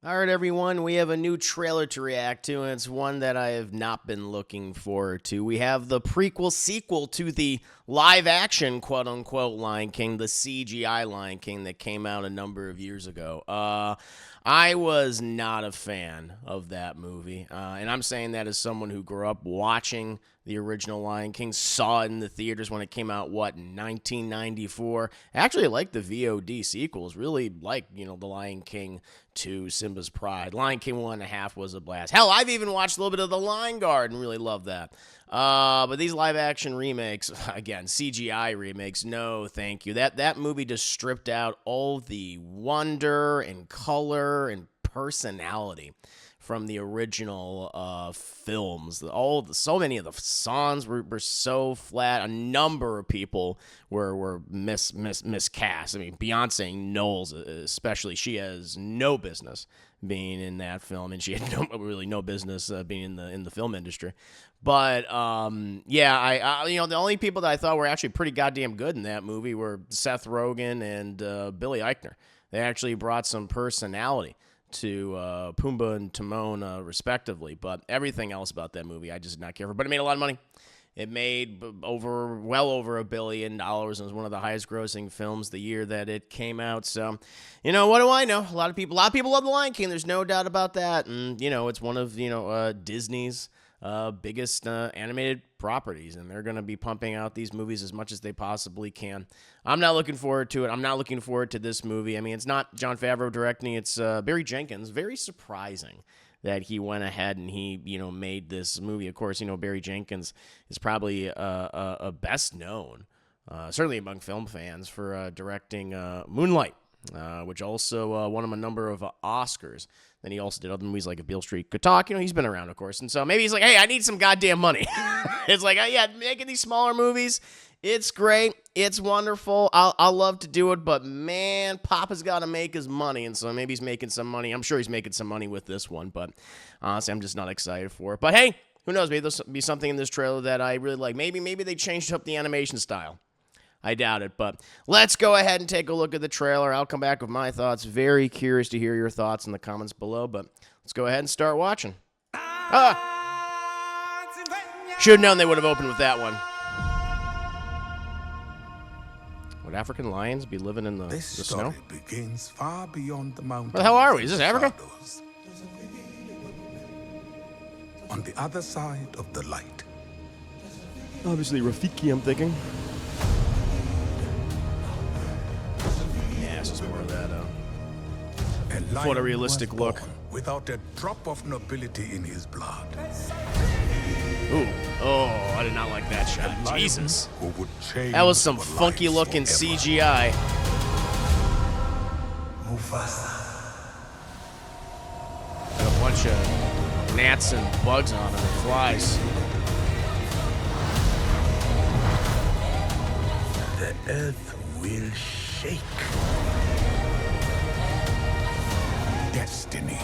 All right, everyone, we have a new trailer to react to, and it's one that I have not been looking forward to. We have the prequel sequel to the live-action, quote-unquote, Lion King, the CGI Lion King that came out a number of years ago. I was not a fan of that movie, and I'm saying that as someone who grew up watching the original Lion King, saw it in the theaters when it came out, in 1994. I actually liked the VOD sequels, really liked, the Lion King 2, Simba's Pride. Lion King 1.5 was a blast. Hell, I've even watched a little bit of The Lion Guard and really loved that. But these live-action remakes, again, CGI remakes, no thank you. That movie just stripped out all the wonder and color and personality from the original films. So many of the songs were so flat. A number of people were miscast. I mean, Beyonce Knowles especially, she has no business being in that film, and she had really no business being in the film industry. But yeah, the only people that I thought were actually pretty goddamn good in that movie were Seth Rogen and Billy Eichner. They actually brought some personality to Pumbaa and Timon, respectively. But everything else about that movie, I just did not care for. But it made a lot of money. It made well over $1 billion and was one of the highest grossing films the year that it came out. So, what do I know? A lot of people love The Lion King. There's no doubt about that. And, it's one of, Disney's biggest animated properties, and they're going to be pumping out these movies as much as they possibly can. I'm not looking forward to it. I'm not looking forward to this movie. I mean, it's not Jon Favreau directing. It's Barry Jenkins. Very surprising that he went ahead and he, made this movie. Of course, Barry Jenkins is probably best known, certainly among film fans, for directing Moonlight, which also won him a number of Oscars. Then he also did other movies like If Beale Street Could Talk. He's been around, of course. And so maybe he's like, hey, I need some goddamn money. It's like, yeah, making these smaller movies, it's great. It's wonderful. I'll love to do it. But, man, Papa's got to make his money. And so maybe he's making some money. I'm sure he's making some money with this one. But honestly, I'm just not excited for it. But, hey, who knows? Maybe there'll be something in this trailer that I really like. Maybe they changed up the animation style. I doubt it, but let's go ahead and take a look at the trailer. I'll come back with my thoughts. Very curious to hear your thoughts in the comments below, but let's go ahead and start watching. Should have known they would have opened with that one. Would African lions be living in the snow? Begins far beyond the mountains. Where the hell are we? Is this Africa? On the other side of the light. Obviously Rafiki, I'm thinking. Yeah, it's just more of that photorealistic look. Without a drop of nobility in his blood. Ooh. Oh, I did not like that shot. Jesus. That was some funky looking CGI. Mufasa. Got a bunch of gnats and bugs on him and flies. The earth will shake. Destiny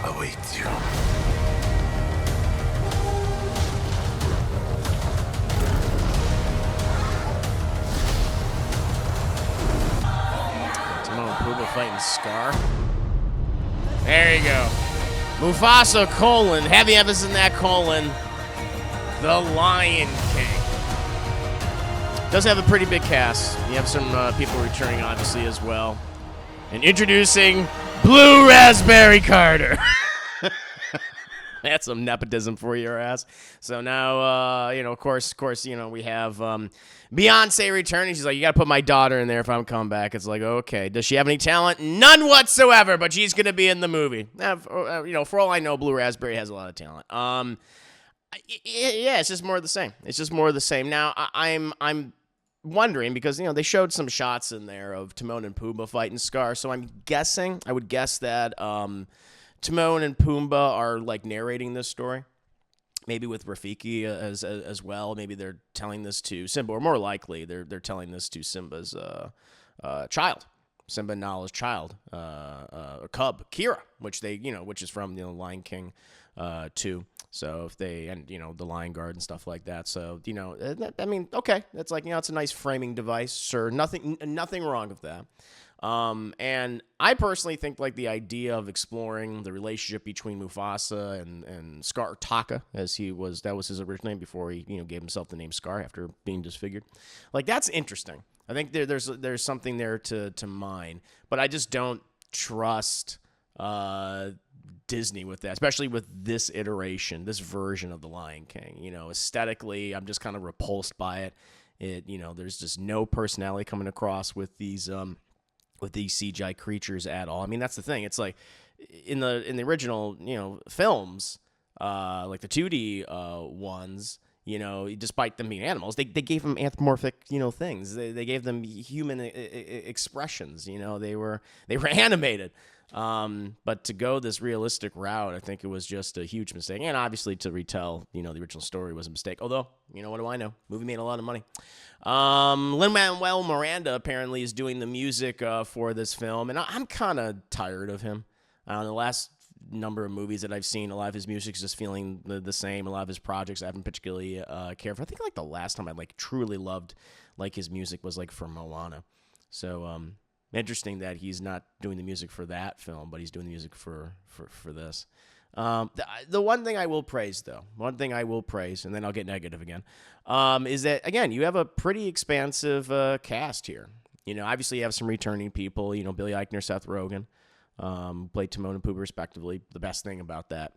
awaits you. Timon and Pumbaa fighting Scar. There you go. Mufasa, heavy emphasis in that colon. The Lion King. Does have a pretty big cast. You have some people returning, obviously, as well. And introducing Blue Raspberry Carter. That's some nepotism for your ass. So now, of course, we have Beyonce returning. She's like, you got to put my daughter in there if I'm coming back. It's like, okay. Does she have any talent? None whatsoever, but she's going to be in the movie. For all I know, Blue Raspberry has a lot of talent. Yeah, it's just more of the same. It's just more of the same. Now, I'm wondering, because, they showed some shots in there of Timon and Pumbaa fighting Scar, so I would guess that Timon and Pumbaa are, like, narrating this story, maybe with Rafiki as well. Maybe they're telling this to Simba, or more likely, they're telling this to Simba's child, Simba and Nala's child, cub, Kiara, which is from, Lion King 2. So if they, and, the Lion Guard and stuff like that. So, okay. That's like, it's a nice framing device. Sure. Nothing wrong with that. And I personally think like the idea of exploring the relationship between Mufasa and Scar Taka, as that was his original name before he gave himself the name Scar after being disfigured. Like that's interesting. I think there's something there to mine, but I just don't trust Disney with that, especially with this iteration, this version of The Lion King. Aesthetically, I'm just kind of repulsed by it. There's just no personality coming across with these CGI creatures at all. I mean, that's the thing. It's like in the original, films, like the 2D ones, despite them being animals, they gave them anthropomorphic, things. They gave them human expressions. They were animated. But to go this realistic route, I think it was just a huge mistake. And obviously to retell, the original story was a mistake. Although, what do I know? Movie made a lot of money. Lin-Manuel Miranda apparently is doing the music for this film, and I'm kind of tired of him. The last number of movies that I've seen, a lot of his music's just feeling the same. A lot of his projects I haven't particularly cared for. I think like the last time I truly loved his music was for Moana. So interesting that he's not doing the music for that film, but he's doing the music for this. The one thing I will praise, and then I'll get negative again, is that, again, you have a pretty expansive cast here. Obviously you have some returning people, Billy Eichner, Seth Rogen, played Timon and Pumbaa respectively. The best thing about that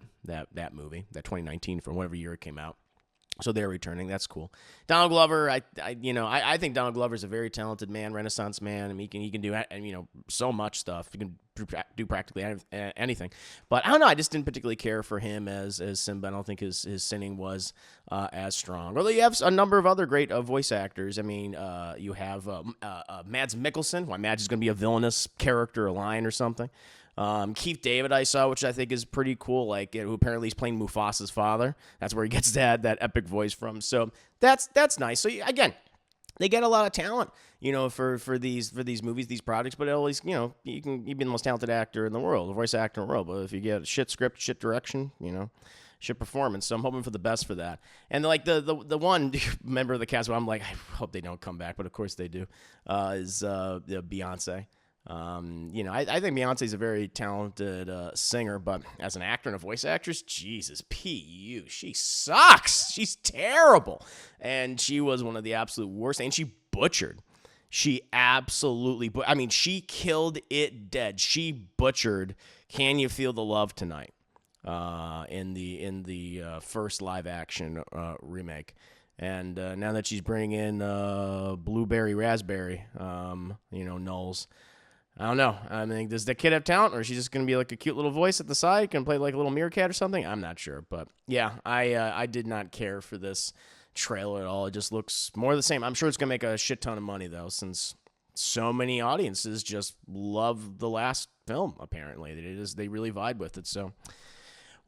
movie, that 2019, from whatever year it came out. So they're returning. That's cool. Donald Glover, I think Donald Glover is a very talented man, Renaissance man. I mean, he can do so much stuff. He can do practically anything. But I don't know. I just didn't particularly care for him as Simba. I don't think his singing was as strong. Although you have a number of other great voice actors. I mean, you have Mads Mikkelsen. Why Mads is going to be a villainous character, a lion or something. Keith David I saw, which I think is pretty cool, who apparently is playing Mufasa's father. That's where he gets that epic voice from. So that's nice. So again, they get a lot of talent, for these movies, these projects, but at least, you can be the most talented actor in the world, the voice actor in the world. But if you get a shit script, shit direction, shit performance. So I'm hoping for the best for that. And the one member of the cast where I'm like, I hope they don't come back, but of course they do, is Beyonce. I think Beyonce's a very talented singer, but as an actor and a voice actress, Jesus, P.U., she sucks. She's terrible. And she was one of the absolute worst. And she butchered. She absolutely, she killed it dead. She butchered Can You Feel the Love Tonight in the first live action remake. And now that she's bringing in Blueberry Raspberry, Knowles, I don't know. I mean, does the kid have talent, or is she just going to be a cute little voice at the side, can play a little meerkat or something? I'm not sure. But yeah, I did not care for this trailer at all. It just looks more of the same. I'm sure it's going to make a shit ton of money, though, since so many audiences just love the last film, apparently. They really vibe with it, so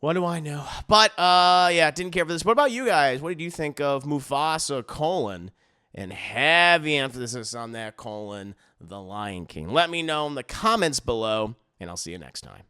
what do I know? But, didn't care for this. What about you guys? What did you think of Mufasa, and heavy emphasis on that, The Lion King? Let me know in the comments below, and I'll see you next time.